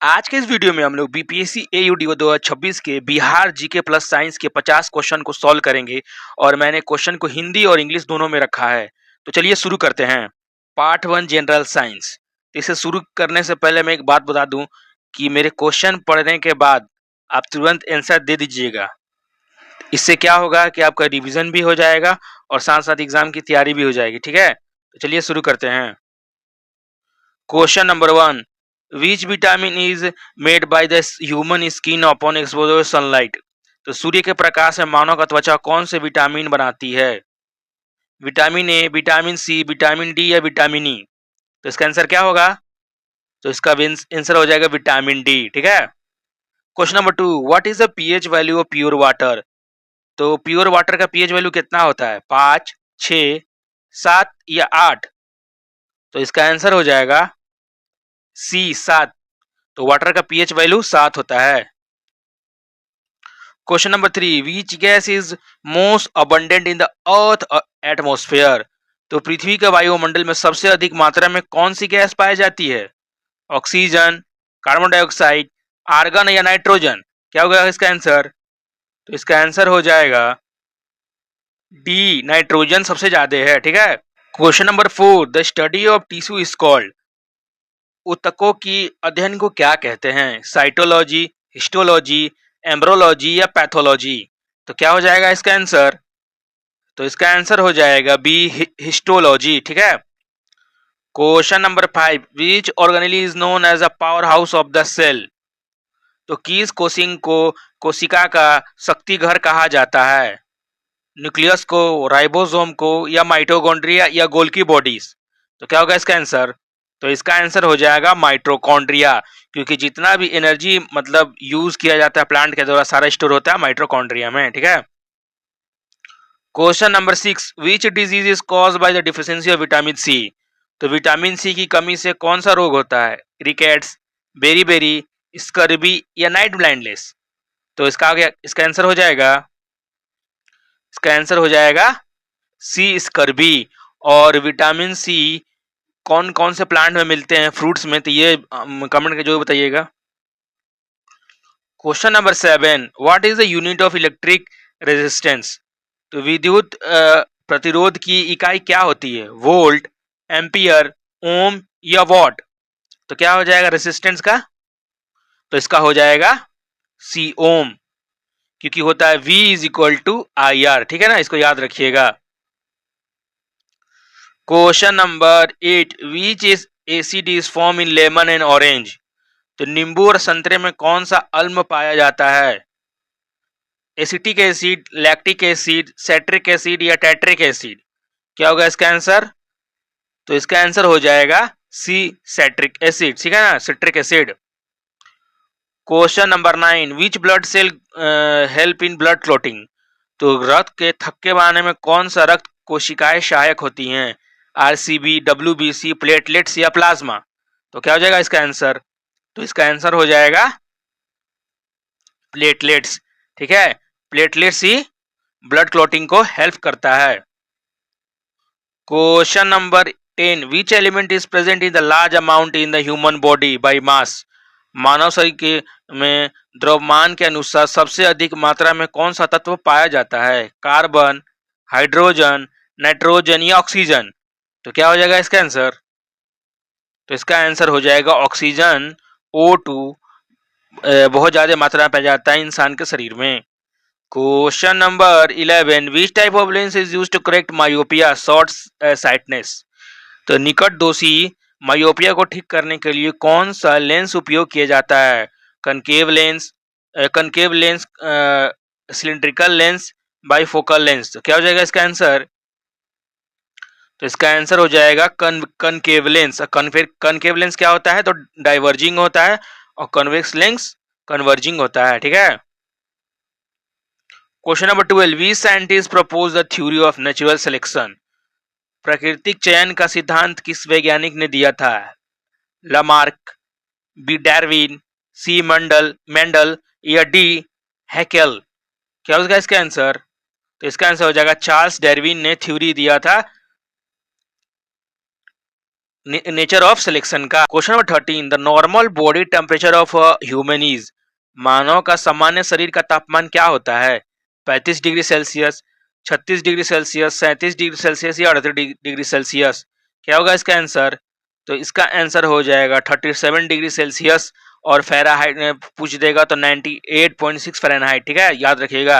आज के इस वीडियो में हम लोग बीपीएससी एयूडी 2026 के बिहार जीके प्लस साइंस के 50 क्वेश्चन को सॉल्व करेंगे और मैंने क्वेश्चन को हिंदी और इंग्लिश दोनों में रखा है। तो चलिए शुरू करते हैं। Part 1 general science. इसे शुरू करने से पहले मैं एक बात बता दूं कि मेरे क्वेश्चन पढ़ने के बाद आप तुरंत आंसर दे दीजिएगा। इससे क्या होगा कि आपका रिवीजन भी हो जाएगा और साथ साथ एग्जाम की तैयारी भी हो जाएगी। ठीक है, तो चलिए शुरू करते हैं। Question number 1, which vitamin is made by the human skin upon exposure sunlight. तो सूर्य के प्रकाश में मानव का त्वचा कौन से विटामिन बनाती है? Vitamin A, vitamin C, vitamin D या विटामिन ई? तो इसका आंसर क्या होगा? तो इसका आंसर हो जाएगा विटामिन डी। ठीक है। Question number 2, what is the pH value of pure water. तो प्योर वाटर का पीएच वैल्यू कितना होता है? 5, 6, 7 या 8? तो इसका आंसर हो जाएगा सी, 7। तो वाटर का पीएच वैल्यू 7 होता है। Question number 3, which gas is most abundant in the earth atmosphere. तो पृथ्वी के वायुमंडल में सबसे अधिक मात्रा में कौन सी गैस पाई जाती है? ऑक्सीजन, कार्बन डाइऑक्साइड, आर्गन या नाइट्रोजन? क्या होगा इसका आंसर? तो इसका आंसर हो जाएगा डी, नाइट्रोजन सबसे ज्यादा है। ठीक है। Question number 4, the study of tissue is called. ऊतकों की अध्ययन को क्या कहते हैं? साइटोलॉजी, हिस्टोलॉजी, एम्ब्रोलॉजी या पैथोलॉजी? तो क्या हो जाएगा इसका आंसर? तो इसका आंसर हो जाएगा बी, हिस्टोलॉजी। ठीक है। Question number 5, which organelle is known as a power house of the cell. तो किस कोशिका का शक्ति घर कहा जाता है? न्यूक्लियस को, राइबोसोम को या माइटोकॉन्ड्रिया या गोल्गी बॉडीज? तो क्या होगा इसका आंसर? तो इसका आंसर हो जाएगा माइटोकॉन्ड्रिया, क्योंकि जितना भी एनर्जी मतलब यूज किया जाता है प्लांट के द्वारा सारा स्टोर होता है माइटोकॉन्ड्रिया में। ठीक है। Question number 6, which disease is cause by the deficiency of vitamin C. तो विटामिन सी की कमी से कौन सा रोग होता है? रिकेट्स, बेरी, स्कर्बी या नाइट ब्लाइंडनेस? तो इसका आंसर हो जाएगा, इसका आंसर हो जाएगा सी, स्कर्बी। और विटामिन सी कौन कौन से प्लांट में मिलते हैं? फ्रूट्स में? तो ये कमेंट के जो बताइएगा। Question number 7, what is the unit of electric resistance. तो विद्युत प्रतिरोध की इकाई क्या होती है? वोल्ट, एम्पियर, ओम या वॉट? तो क्या हो जाएगा रेजिस्टेंस का? तो इसका हो जाएगा सी, ओम, क्योंकि होता है V is equal to I R. ठीक है ना, इसको याद रखिएगा। Question number 8, which is acid is form in lemon and orange. तो नींबू और संतरे में कौन सा अम्ल पाया जाता है? Acetic acid, lactic acid, सेट्रिक acid या टेट्रिक एसिड? क्या होगा इसका आंसर? तो इसका आंसर हो जाएगा सी, सेट्रिक एसिड। ठीक है ना, citric acid. Question number 9, which blood cell help in blood clotting. तो रक्त के थक्के बनाने में कौन सा रक्त कोशिकाएं सहायक होती हैं? आरसीबी, डब्ल्यूबीसी, प्लेटलेट्स या प्लाज्मा? तो क्या हो जाएगा इसका आंसर? तो इसका आंसर हो जाएगा प्लेटलेट्स। ठीक है, प्लेटलेट्स ही ब्लड क्लॉटिंग को हेल्प करता है। Question number 10, which element is present in the large amount in the human body by mass. मानव शरीर के में द्रव्यमान के अनुसार सबसे अधिक मात्रा में कौन सा तत्व पाया जाता है? कार्बन, हाइड्रोजन, नाइट्रोजन या ऑक्सीजन? तो क्या हो जाएगा इसका आंसर? तो इसका आंसर हो जाएगा ऑक्सीजन, O2 बहुत ज्यादा मात्रा में पाया जाता है इंसान के शरीर में। Question number 11, which type of lens is used to correct myopia, short sightedness. तो निकट दोषी मायोपिया को ठीक करने के लिए कौन सा लेंस उपयोग किया जाता है? Concave lens, cylindrical lens, bifocal lens? तो क्या हो जाएगा इसका आंसर? तो इसका आंसर हो जाएगा कनकेव लेंस। कनकेव लेंस क्या होता है? तो डाइवर्जिंग होता है, और कन्वेक्स लेंस कन्वर्जिंग होता है। ठीक है। Question number 12, which scientist propose the theory of natural selection. प्राकृतिक चयन का सिद्धांत किस वैज्ञानिक ने दिया था? लामार्क, बी डार्विन, सी मेंडल या डी हैकेल? क्या होगा इसका आंसर? तो इसका आंसर हो जाएगा चार्ल्स डार्विन ने थ्योरी दिया था नेचर ऑफ सिलेक्शन का। Question number 13, the normal body temperature of human is, मानव का सामान्य शरीर का तापमान क्या होता है? 35 degree Celsius, 36 degree Celsius, 37 degree Celsius या 38 डिग्री सेल्सियस। क्या होगा इसका आंसर? तो इसका आंसर हो जाएगा 37 डिग्री सेल्सियस, और फ़ारेनहाइट में पूछ देगा तो 98.6 फ़ारेनहाइट। ठीक है, याद रखिएगा।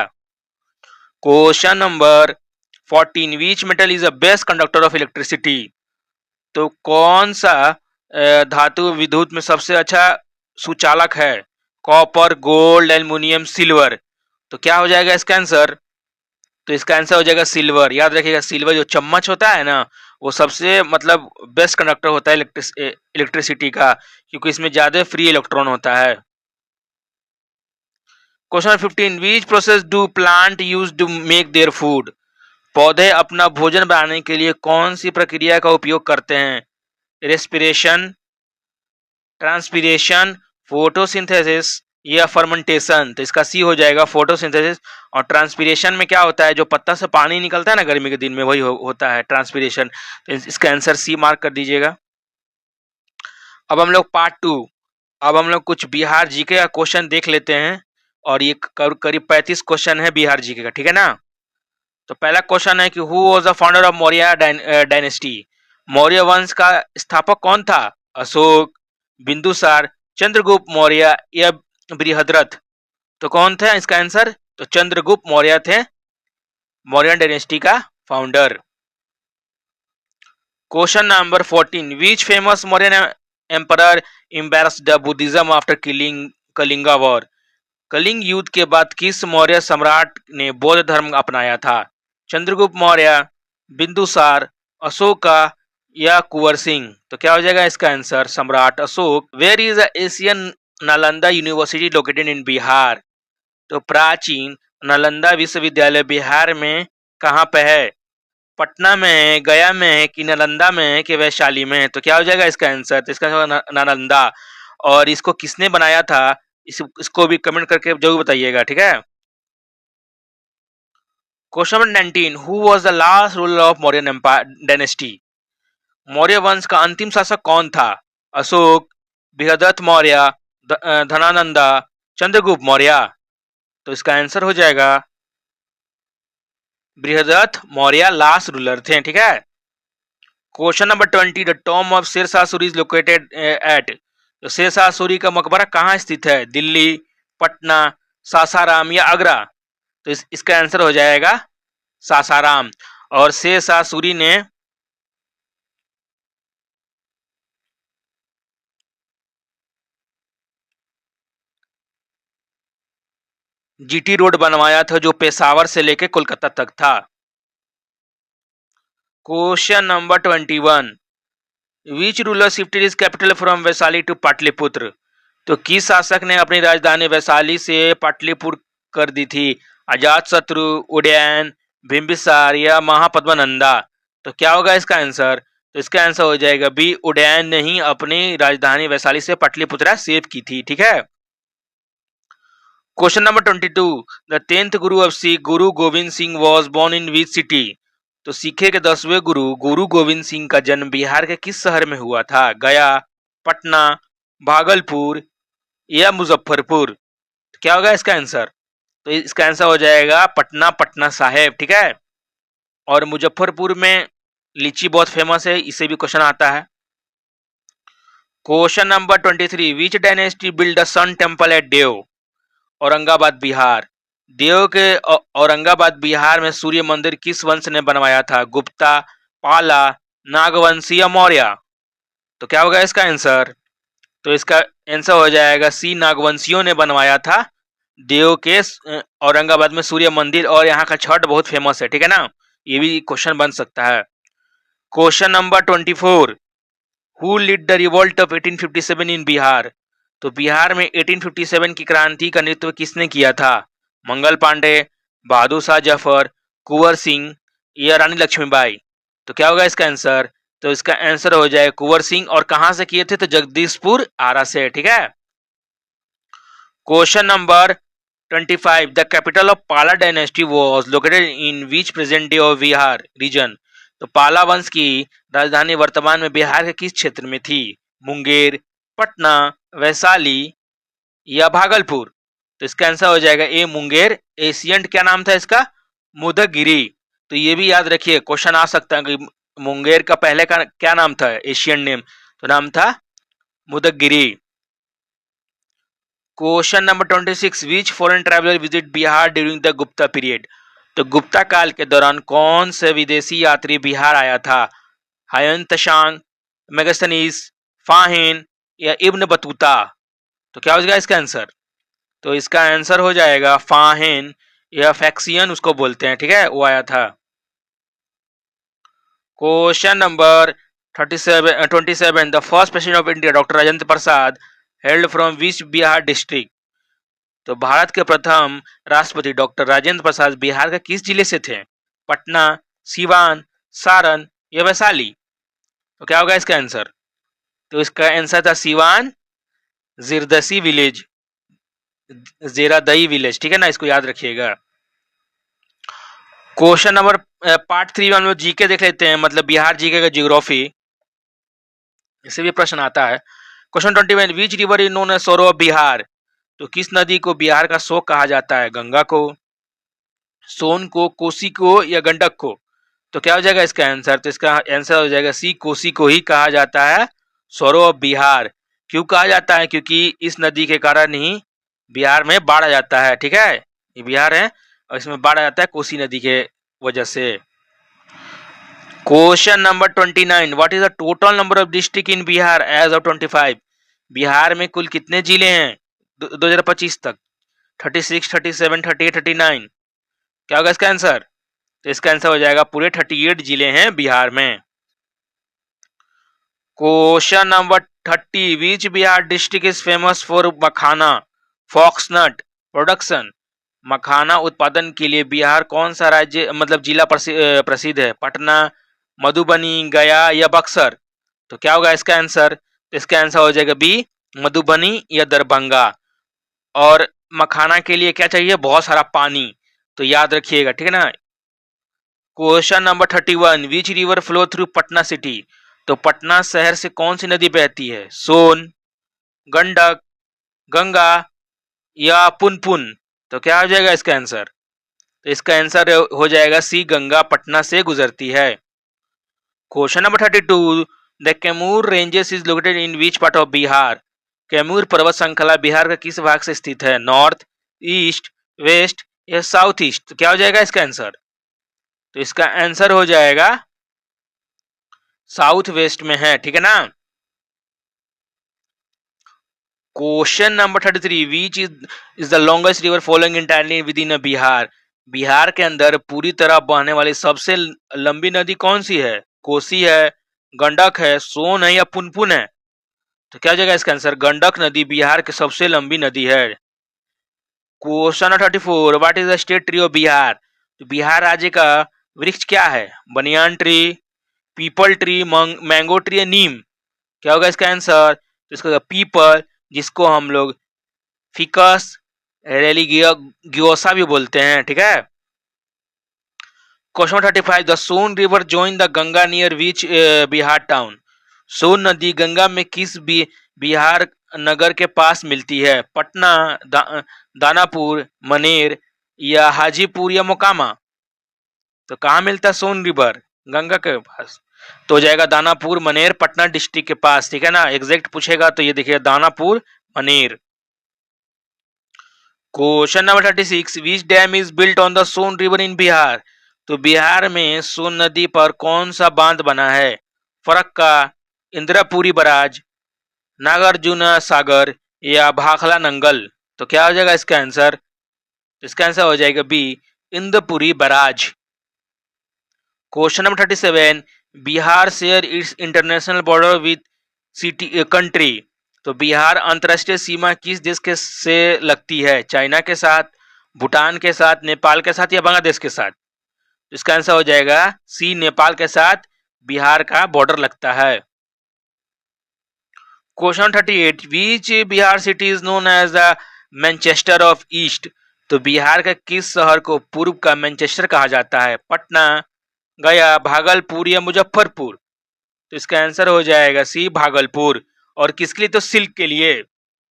Question number 14, which metal is the best conductor of electricity? तो कौन सा धातु विद्युत में सबसे अच्छा सुचालक है? Copper, gold, aluminium, silver. तो क्या हो जाएगा इसका आंसर? तो इसका आंसर हो जाएगा सिल्वर। याद रखिएगा, सिल्वर जो चम्मच होता है ना, वो सबसे मतलब बेस्ट कंडक्टर होता है इलेक्ट्रिसिटी का, क्योंकि इसमें ज्यादा फ्री इलेक्ट्रॉन होता है। Question 15, which process do plant use to make their food? पौधे अपना भोजन बनाने के लिए कौन सी प्रक्रिया का उपयोग करते हैं? रेस्पिरेशन, ट्रांसपीरेशन, फोटोसिंथेसिस या फर्मेंटेशन। तो इसका सी हो जाएगा फोटोसिंथेसिस। और ट्रांसपीरेशन में क्या होता है, जो पत्ता से पानी निकलता है ना गर्मी के दिन में, वही होता है ट्रांसपीरेशन। तो इसका आंसर सी मार्क कर दीजिएगा। अब हम लोग पार्ट 2, अब हम लोग कुछ बिहार जीके का क्वेश्चन देख लेते हैं, और ये करीब 35 क्वेश्चन है बिहार जीके का। ठीक है ना। तो पहला क्वेश्चन है कि who was the founder of Maurya dynasty? Maurya वंश का स्थापक कौन था? अशोक, बिंदुसार, चंद्रगुप्त मौर्य या बृहद्रथ। तो कौन थे इसका आंसर? तो चंद्रगुप्त मौर्य थे मौर्य डायनेस्टी का founder. Question number 14, which famous Mauryan emperor embraced the Buddhism after killing Kalinga war? Kalinga युद्ध के बाद किस मौर्य सम्राट ने बौद्ध धर्म अपनाया था? चंद्रगुप्त मौर्य, बिंदुसार, अशोका या कुंवर सिंह। तो क्या हो जाएगा इसका आंसर? सम्राट Ashoka. Where is the Asian Nalanda university located in Bihar? तो प्राचीन नालंदा विश्वविद्यालय बिहार में कहाँ पे है? पटना में है, गया में है, कि नालंदा में है, कि वैशाली में है। तो क्या हो जाएगा इसका आंसर? तो इसका आंसर होगा नालंदा। और इसको किसने बनाया था, इसको भी कमेंट करके जरूर बताइएगा। ठीक है। Question number 19, who was the last ruler of Mauryan empire dynasty? Maurya वंश का अंतिम शासक कौन था? अशोक, बृहदत्त मौर्य, धनानंदा, चंद्रगुप्त मौर्य। तो इसका आंसर हो जाएगा बृहदत्त मौर्य लास्ट रूलर थे। ठीक है। Question number 20, the tomb of Sher Shah Suri is located at? तो शेरशाह सूरी का मकबरा कहाँ स्थित है? दिल्ली, पटना, सासाराम या आगरा। तो इसका आंसर हो जाएगा सासाराम। और शेरशाह सूरी ने जीटी रोड बनवाया था, जो पेशावर से लेकर कोलकाता तक था। Question number 21, which ruler shifted his capital from Vaishali to Pataliputra? तो किस शासक ने अपनी राजधानी वैशाली से पाटलिपुत्र कर दी थी? अजात शत्रु, उदयन, बिंबिसार या महापद्मनंदा। तो क्या होगा इसका आंसर? तो इसका आंसर हो जाएगा बी, उदयन ने ही अपनी राजधानी वैशाली से पाटलिपुत्र सेव की थी। ठीक है। Question number 22, the 10th Guru of Sikh Guru Gobind Singh was born in which city? तो सिखे के 10वें गुरु गुरु गोविंद सिंह का जन्म बिहार के किस शहर में हुआ था? गया, पटना, भागलपुर या मुजफ्फरपुर। तो क्या होगा इसका आंसर? तो इसका आंसर हो जाएगा पटना, पटना साहेब। ठीक है। और मुजफ्फरपुर में लीची बहुत फेमस है, इसे भी क्वेश्चन आता है। Question number 23, which dynasty build the sun temple at Deo? Aurangabad Bihar. Deo के औरंगाबाद बिहार में सूर्य मंदिर किस वंश ने बनवाया था? गुप्ता, पाला, नागवंशी या मौर्य। तो क्या होगा इसका आंसर? तो इसका आंसर हो जाएगा सी, नागवंशियों ने बनवाया था देव के औरंगाबाद में सूर्य मंदिर। और यहाँ का छठ बहुत फेमस है। ठीक है ना। ये भी क्वेश्चन बन सकता है। Question number 24, who lead the revolt of 1857 इन बिहार? तो बिहार में 1857 की क्रांति का नेतृत्व किसने किया था? मंगल पांडे, बहादुर शाह जफर, कुंवर सिंह या रानी लक्ष्मीबाई। तो क्या होगा इसका आंसर? तो इसका आंसर हो जाए कुंवर सिंह। और कहां से किए थे? तो जगदीशपुर, आरा से। ठीक है। Question number 25, the capital of Pala dynasty was located in which present day of Bihar region? तो पाला वंश की राजधानी वर्तमान में बिहार के किस क्षेत्र में थी? मुंगेर, पटना, वैशाली या भागलपुर? तो इसका आंसर हो जाएगा ए मुंगेर। एशियंट क्या नाम था इसका? मुदगिरी। तो ये भी याद रखिए, क्वेश्चन आ सकता है कि मुंगेर का पहले का क्या नाम था एशियन नेम? तो नाम था Mudgiri. Question number 26, which foreign traveller visit Bihar during the Gupta period? तो गुप्ता काल के दौरान कौन से विदेशी यात्री बिहार आया था? हायन तशांग, मेगास्थनीज, फाहिन या इब्न बतूता? तो क्या हो जाएगा इसका आंसर? तो इसका आंसर हो जाएगा फाहिन या फैक्सियन उसको बोलते हैं, ठीक है, वो आया था। Question number 27, the first president of India doctor Rajendra Prasad held from which Bihar district? तो भारत के प्रथम राष्ट्रपति डॉक्टर राजेंद्र प्रसाद बिहार के किस जिले से थे? पटना, सीवान, सारण या वैशाली? तो क्या होगा इसका आंसर? तो इसका आंसर था सीवान, जिरदसी विलेज, जेरादई विलेज, ठीक है ना, इसको याद रखिएगा। क्वेश्चन नंबर पार्ट 3 में हम लोग जीके देख लेते हैं, मतलब बिहार जीके का ज्योग्राफी, इससे भी प्रश्न आता है। Question 21, which river is known as sorrow of Bihar? तो किस नदी को बिहार का शोक कहा जाता है? गंगा को, सोन को, कोसी को या गंडक को? तो क्या हो जाएगा इसका आंसर? तो इसका आंसर हो जाएगा सी, कोसी को ही कहा जाता है सोरो ऑफ बिहार। क्यों कहा जाता है? क्योंकि इस नदी के कारण ही बिहार में बाढ़ आ जाता है, ठीक है, ये बिहार है और इसमें बाढ़ आ जाता है कोसी नदी के वजह से। Question number 29, what is the total number of district in Bihar as of 25? Bihar में कुल कितने जिले हैं 2025 तक? 36, 37, 38, 39? क्या होगा इसका आंसर? तो इसका आंसर हो जाएगा पूरे 38 जिले हैं बिहार में। Question number 30, which Bihar district is famous for makhana fox nut production? Makhana उत्पादन के लिए बिहार कौन सा राज्य मतलब जिला प्रसिद्ध है? पटना, मधुबनी, गया या बक्सर? तो क्या होगा इसका आंसर? तो इसका आंसर हो जाएगा बी, मधुबनी या दरभंगा। और मखाना के लिए क्या चाहिए? बहुत सारा पानी, तो याद रखिएगा, ठीक है ना। Question number 31, which river flow through Patna city? तो पटना शहर से कौन सी नदी बहती है? सोन, गंडक, गंगा या पुनपुन? तो क्या हो जाएगा इसका आंसर? तो इसका आंसर हो जाएगा सी, गंगा पटना से गुजरती है। Question number 32, the Kaimur ranges is located in which part of Bihar? Kaimur पर्वत श्रृंखला बिहार का किस भाग से स्थित है? नॉर्थ, ईस्ट, वेस्ट या साउथ ईस्ट? तो क्या हो जाएगा इसका आंसर? तो इसका आंसर हो जाएगा साउथ वेस्ट में है, ठीक है ना। Question number 33, which is the longest river following entirely with in Bihar? Bihar के अंदर पूरी तरह बहने वाली सबसे लंबी नदी कौन सी है? कोसी है, गंडक है, सोन है या पुनपुन है? तो क्या हो जाएगा इसका आंसर? गंडक नदी बिहार की सबसे लंबी नदी है। Question 34, what is the state tree of Bihar? तो बिहार राज्य का वृक्ष क्या है? Banyan tree, people tree, mango tree या नीम? क्या होगा इसका आंसर? तो इसका पीपल, जिसको हम लोग फिकस रेलिगियोसा भी बोलते हैं, ठीक है। Question 35, the Son river join the Ganga near which Bihar town? Son नदी गंगा में किस बिहार नगर के पास मिलती है? पटना, दानापुर, मनेर या हाजीपुर या मोकामा? तो कहाँ मिलता है सोन रिवर? गंगा के पास। तो हो जाएगा दानापुर, मनेर, पटना डिस्ट्रिक्ट के पास, ठीक है ना। एग्जैक्ट पूछेगा तो ये देखिए Danapur, Maner. Question number 36, which dam is built on the Son river in Bihar? तो बिहार में सोन नदी पर कौन सा बांध बना है? फरक्का, इंदिरापुरी बराज, नागार्जुना सागर या भाखला नंगल? तो क्या हो जाएगा इसका आंसर? इसका आंसर हो जाएगा B, Indrapuri barrage. Question number 37, Bihar share its international border with city country? तो बिहार अंतरराष्ट्रीय सीमा किस देश के से लगती है? चाइना के साथ, भूटान के साथ, नेपाल के साथ या बांग्लादेश के साथ? इसका आंसर हो जाएगा सी, नेपाल के साथ बिहार का बॉर्डर लगता है। Question 38, which Bihar city is known as the Manchester of east? तो बिहार का किस शहर को पूर्व का मैनचेस्टर कहा जाता है? पटना, गया, भागलपुर या मुजफ्फरपुर? तो इसका आंसर हो जाएगा सी, भागलपुर। और किसके लिए? तो सिल्क के लिए।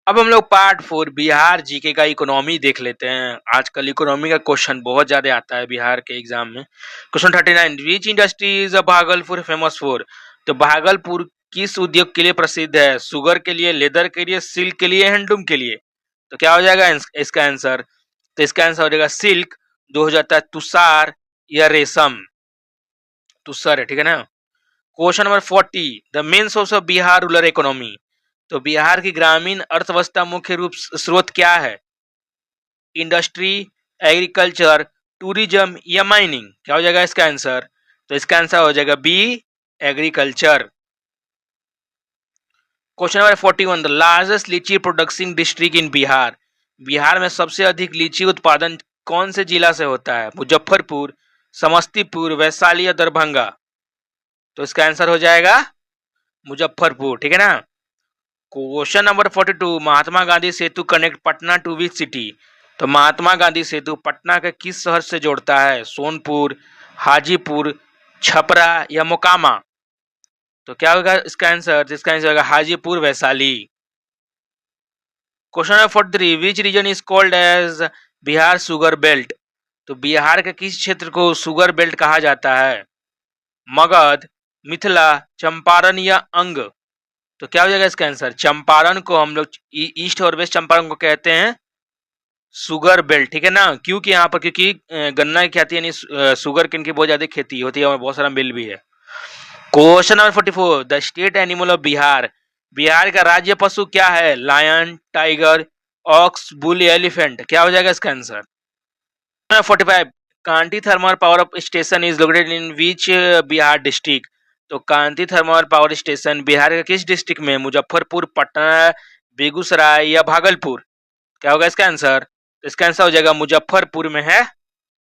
अब हम लोग पार्ट 4 बिहार जीके का इकोनॉमी देख लेते हैं। आजकल इकोनॉमी का क्वेश्चन बहुत ज्यादा आता है बिहार के एग्जाम में। Question 39, which industry is Bhagalpur famous for? तो भागलपुर किस उद्योग के लिए प्रसिद्ध है? शुगर के लिए, लेदर के लिए, सिल्क के लिए, हैंडलूम के लिए? तो क्या हो जाएगा इसका आंसर? तो इसका आंसर हो जाएगा सिल्क, जो हो जाता है तुषार या रेशम। तुषार है, ठीक है ना। Question number 40, the main source of Bihar rural economy? तो बिहार की ग्रामीण अर्थव्यवस्था मुख्य रूप स्रोत क्या है? इंडस्ट्री, एग्रीकल्चर, टूरिज्म या माइनिंग? क्या हो जाएगा इसका आंसर? तो इसका आंसर हो जाएगा B, agriculture. Question number 41, the largest litchi production district in Bihar? Bihar में सबसे अधिक लीची उत्पादन कौन से जिला से होता है? मुजफ्फरपुर, समस्तीपुर, वैशाली या दरभंगा? तो इसका आंसर हो जाएगा मुजफ्फरपुर, ठीक है ना। Question number 42, Mahatma Gandhi Setu connect Patna to which city? तो महात्मा गांधी सेतु पटना के किस शहर से जोड़ता है? सोनपुर, हाजीपुर, छपरा या मोकामा? तो क्या होगा इसका आंसर? जिसका आंसर होगा Hajipur, Vaishali. Question number 43, which region is called as Bihar sugar belt? तो बिहार के किस क्षेत्र को शुगर बेल्ट कहा जाता है? मगध, मिथिला, चंपारण या अंग? तो क्या हो जाएगा इसका आंसर? चंपारण को हम लोग ईस्ट और वेस्ट चंपारण को कहते हैं शुगर बेल्ट, ठीक है ना। क्योंकि यहाँ पर क्योंकि गन्ना की खेती यानी शुगर केन की बहुत ज्यादा खेती होती है और बहुत सारा मिल भी है। Question number 44, the state animal of Bihar? Bihar का राज्य पशु क्या है? Lion, tiger, ox, bull, elephant? क्या हो जाएगा इसका answer? 45, Kanti thermal power station is located in which Bihar district? तो Kanti thermal power station Bihar के किस डिस्ट्रिक्ट में? मुजफ्फरपुर, पटना, बेगूसराय या भागलपुर? क्या होगा इसका आंसर? इसका आंसर हो जाएगा मुजफ्फरपुर में है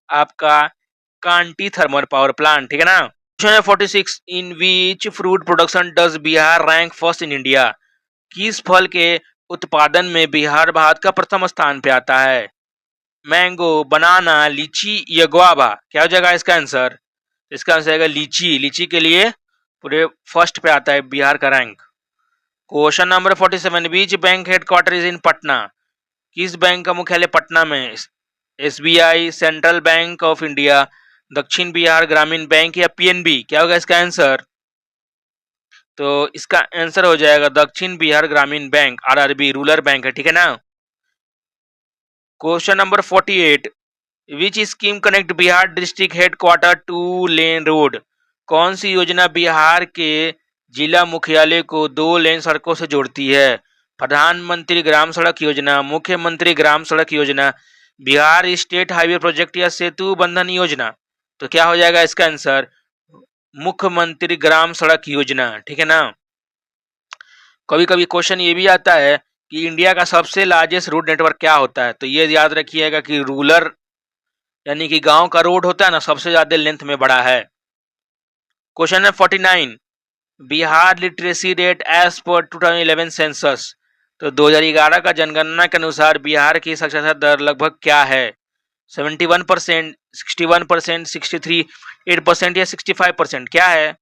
आपका कांटी थर्मल पावर प्लांट, ठीक है ना। Question 46, in which fruit production does Bihar rank first in India? किस फल के उत्पादन में बिहार भारत का प्रथम स्थान पे आता है? मैंगो, बनाना, लीची या गुआवा? क्या हो जाएगा इसका आंसर? इसका आंसर आएगा लीची। लीची के लिए पूरे फर्स्ट पे आता है बिहार का rank. Question number 47, beach bank headquarter is in Patna? किस बैंक का मुख्यालय पटना में? SBI, central bank of India, दक्षिण बिहार ग्रामीण बैंक या पीएनबी? क्या होगा इसका आंसर? तो इसका आंसर हो जाएगा दक्षिण बिहार ग्रामीण बैंक, आरआरबी रूरल बैंक है, ठीक है ना। क्वेश्चन नंबर 48, विच scheme connect Bihar district headquarter two lane road? कौन सी योजना बिहार के जिला मुख्यालय को 2 लेन सड़कों से जोड़ती है? प्रधानमंत्री ग्राम सड़क योजना, मुख्यमंत्री ग्राम सड़क योजना, बिहार स्टेट हाईवे प्रोजेक्ट या सेतु बंधन योजना? तो क्या हो जाएगा इसका आंसर? मुख्यमंत्री ग्राम सड़क योजना, ठीक है ना। कभी कभी क्वेश्चन ये भी आता है कि इंडिया का सबसे लार्जेस्ट रोड नेटवर्क क्या होता है? तो ये याद रखिएगा कि रूरल यानी कि गांव का रोड होता है ना, सबसे ज्यादा लेंथ में बड़ा है। Question number 49, Bihar literacy rate as per 2011 census? तो 2011 का जनगणना के अनुसार बिहार की साक्षरता दर लगभग क्या है? 71%, 61%, 63, 8% या 65%? क्या है?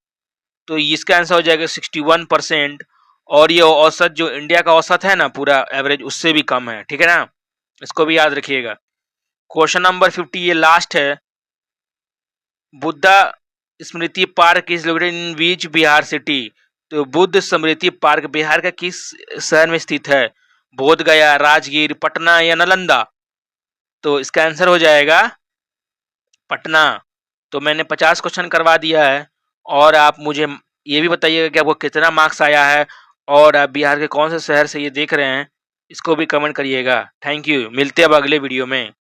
तो इसका आंसर हो जाएगा 61%। और ये औसत जो इंडिया का औसत है ना पूरा एवरेज, उससे भी कम है, ठीक है ना। इसको भी याद रखिएगा। क्वेश्चन नंबर 50, ये लास्ट है। Buddha Smriti park is located in which Bihar city? तो बुद्ध स्मृति पार्क बिहार का किस शहर में स्थित है? बोध गया, राजगीर, पटना या नालंदा? तो इसका आंसर हो जाएगा पटना। तो मैंने 50 क्वेश्चन करवा दिया है और आप मुझे ये भी बताइएगा कि आपको कितना मार्क्स आया है और आप बिहार के कौन से शहर से ये देख रहे हैं, इसको भी कमेंट करिएगा। थैंक यू, मिलते हैं अब अगले वीडियो में।